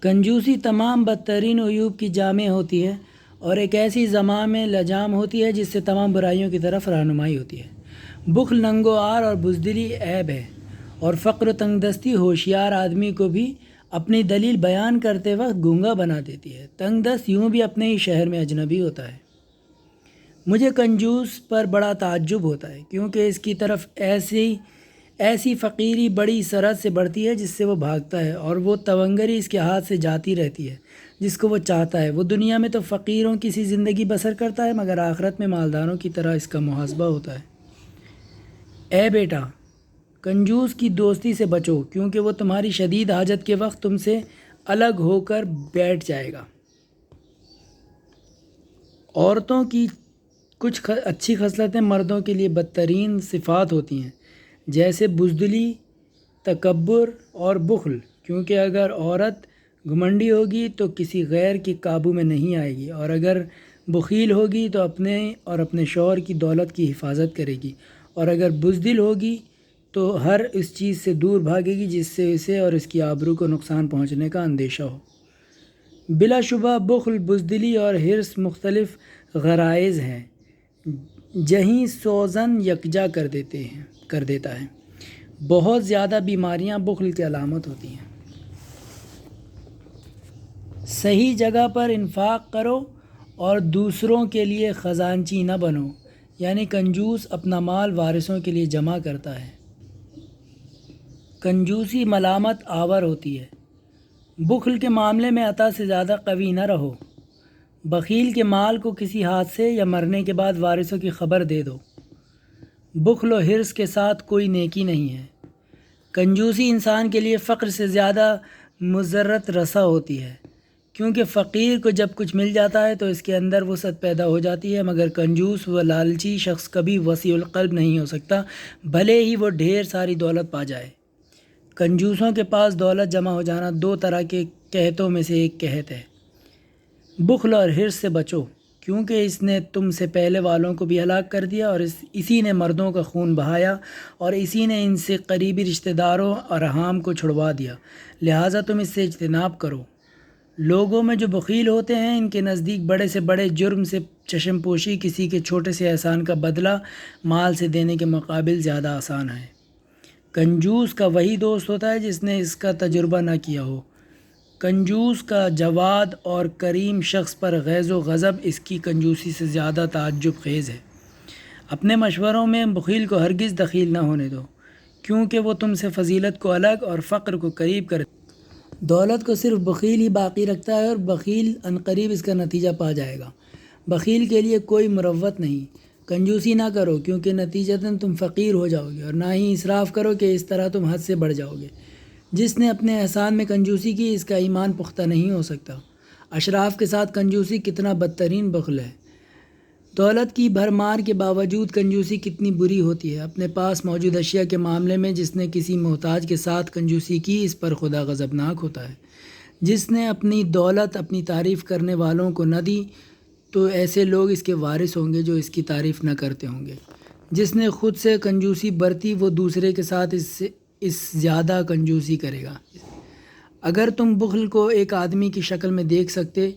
کنجوسی تمام بدترین عیوب کی جامع ہوتی ہے اور ایک ایسی زمام لجام ہوتی ہے جس سے تمام برائیوں کی طرف رہنمائی ہوتی ہے۔ بخل ننگ و عار اور بزدلی عیب ہے، اور فقر و تنگ دستی ہوشیار آدمی کو بھی اپنی دلیل بیان کرتے وقت گونگا بنا دیتی ہے۔ تنگ دست یوں بھی اپنے ہی شہر میں اجنبی ہوتا ہے۔ مجھے کنجوس پر بڑا تعجب ہوتا ہے، کیونکہ اس کی طرف ایسی فقیری بڑی سرحد سے بڑھتی ہے جس سے وہ بھاگتا ہے، اور وہ تونگری اس کے ہاتھ سے جاتی رہتی ہے جس کو وہ چاہتا ہے۔ وہ دنیا میں تو فقیروں کی سی زندگی بسر کرتا ہے، مگر آخرت میں مالداروں کی طرح اس کا محاسبہ ہوتا ہے۔ اے بیٹا، کنجوس کی دوستی سے بچو، کیونکہ وہ تمہاری شدید حاجت کے وقت تم سے الگ ہو کر بیٹھ جائے گا۔ عورتوں کی کچھ اچھی خصلتیں مردوں کے لیے بدترین صفات ہوتی ہیں، جیسے بزدلی، تکبر اور بخل، کیونکہ اگر عورت گھمنڈی ہوگی تو کسی غیر کے قابو میں نہیں آئے گی، اور اگر بخیل ہوگی تو اپنے اور اپنے شوہر کی دولت کی حفاظت کرے گی، اور اگر بزدل ہوگی تو ہر اس چیز سے دور بھاگے گی جس سے اسے اور اس کی آبرو کو نقصان پہنچنے کا اندیشہ ہو۔ بلا شبہ بخل، بزدلی اور حرص مختلف غرائز ہیں جہیں سوزن یکجا کر دیتا ہے۔ بہت زیادہ بیماریاں بخل کی علامت ہوتی ہیں۔ صحیح جگہ پر انفاق کرو اور دوسروں کے لیے خزانچی نہ بنو، یعنی کنجوس اپنا مال وارثوں کے لیے جمع کرتا ہے۔ کنجوسی ملامت آور ہوتی ہے۔ بخل کے معاملے میں عطا سے زیادہ قوی نہ رہو۔ بخیل کے مال کو کسی حادثے یا مرنے کے بعد وارثوں کی خبر دے دو۔ بخل و حرص کے ساتھ کوئی نیکی نہیں ہے۔ کنجوسی انسان کے لیے فقر سے زیادہ مضرت رسا ہوتی ہے، کیونکہ فقیر کو جب کچھ مل جاتا ہے تو اس کے اندر وسعت پیدا ہو جاتی ہے، مگر کنجوس و لالچی شخص کبھی وسیع القلب نہیں ہو سکتا، بھلے ہی وہ ڈھیر ساری دولت پا جائے۔ کنجوسوں کے پاس دولت جمع ہو جانا دو طرح کے قحطوں میں سے ایک قحط ہے۔ بخل اور حرص سے بچو، کیونکہ اس نے تم سے پہلے والوں کو بھی ہلاک کر دیا، اور اسی نے مردوں کا خون بہایا، اور اسی نے ان سے قریبی رشتہ داروں اور ارحام کو چھڑوا دیا، لہٰذا تم اس سے اجتناب کرو۔ لوگوں میں جو بخیل ہوتے ہیں ان کے نزدیک بڑے سے بڑے جرم سے چشم پوشی کسی کے چھوٹے سے احسان کا بدلہ مال سے دینے کے مقابل زیادہ آسان ہے۔ کنجوس کا وہی دوست ہوتا ہے جس نے اس کا تجربہ نہ کیا ہو۔ کنجوس کا جواد اور کریم شخص پر غیظ و غضب اس کی کنجوسی سے زیادہ تعجب خیز ہے۔ اپنے مشوروں میں بخیل کو ہرگز دخیل نہ ہونے دو، کیونکہ وہ تم سے فضیلت کو الگ اور فقر کو قریب کرے۔ دولت کو صرف بخیل ہی باقی رکھتا ہے، اور بخیل عنقریب اس کا نتیجہ پا جائے گا۔ بخیل کے لیے کوئی مروت نہیں۔ کنجوسی نہ کرو، کیونکہ نتیجتاً تم فقیر ہو جاؤ گے، اور نہ ہی اسراف کرو کہ اس طرح تم حد سے بڑھ جاؤ گے۔ جس نے اپنے احسان میں کنجوسی کی اس کا ایمان پختہ نہیں ہو سکتا۔ اشراف کے ساتھ کنجوسی کتنا بدترین بخل ہے۔ دولت کی بھرمار کے باوجود کنجوسی کتنی بری ہوتی ہے۔ اپنے پاس موجود اشیاء کے معاملے میں جس نے کسی محتاج کے ساتھ کنجوسی کی اس پر خدا غضبناک ہوتا ہے۔ جس نے اپنی دولت اپنی تعریف کرنے والوں کو نہ دی تو ایسے لوگ اس کے وارث ہوں گے جو اس کی تعریف نہ کرتے ہوں گے۔ جس نے خود سے کنجوسی برتی وہ دوسرے کے ساتھ اس زیادہ کنجوسی کرے گا۔ اگر تم بخل کو ایک آدمی کی شکل میں دیکھ سکتے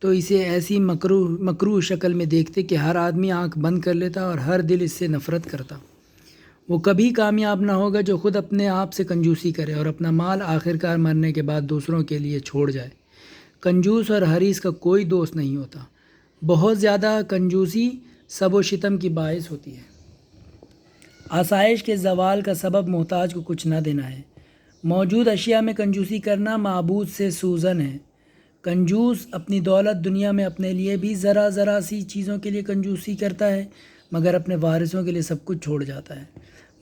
تو اسے ایسی مکروہ شکل میں دیکھتے کہ ہر آدمی آنکھ بند کر لیتا اور ہر دل اس سے نفرت کرتا۔ وہ کبھی کامیاب نہ ہوگا جو خود اپنے آپ سے کنجوسی کرے اور اپنا مال آخرکار مرنے کے بعد دوسروں کے لیے چھوڑ جائے۔ کنجوس اور حریص کا کوئی دوست نہیں ہوتا۔ بہت زیادہ کنجوسی سب و شتم کی باعث ہوتی ہے۔ آسائش کے زوال کا سبب محتاج کو کچھ نہ دینا ہے۔ موجود اشیاء میں کنجوسی کرنا معبود سے سوزن ہے۔ کنجوس اپنی دولت دنیا میں اپنے لیے بھی ذرا سی چیزوں کے لیے کنجوسی کرتا ہے، مگر اپنے وارثوں کے لیے سب کچھ چھوڑ جاتا ہے۔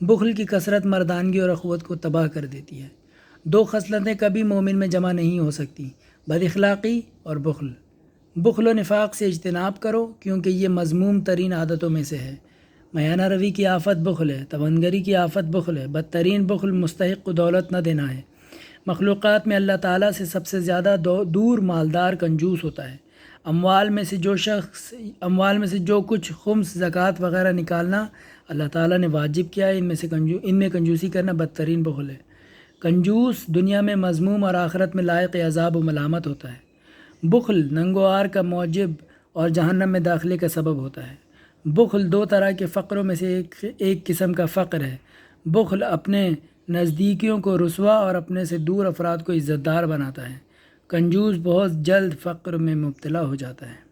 بخل کی کثرت مردانگی اور اخوت کو تباہ کر دیتی ہے۔ دو خصلتیں کبھی مومن میں جمع نہیں ہو سکتی، بد اخلاقی اور بخل۔ بخل و نفاق سے اجتناب کرو، کیونکہ یہ مذموم ترین عادتوں میں سے ہے۔ میانہ روی کی آفت بخل ہے، تونگری کی آفت بخل ہے۔ بدترین بخل مستحق کو دولت نہ دینا ہے۔ مخلوقات میں اللہ تعالیٰ سے سب سے زیادہ دور مالدار کنجوس ہوتا ہے۔ اموال میں سے جو کچھ خمس، زکوٰۃ وغیرہ نکالنا اللہ تعالیٰ نے واجب کیا ہے، ان میں کنجوسی کرنا بدترین بخل ہے۔ کنجوس دنیا میں مذموم اور آخرت میں لائق عذاب و ملامت ہوتا ہے۔ بخل ننگوار کا موجب اور جہنم میں داخلے کا سبب ہوتا ہے۔ بخل دو طرح کے فقروں میں سے ایک قسم کا فقر ہے۔ بخل اپنے نزدیکیوں کو رسوا اور اپنے سے دور افراد کو عزت دار بناتا ہے۔ کنجوس بہت جلد فقر میں مبتلا ہو جاتا ہے۔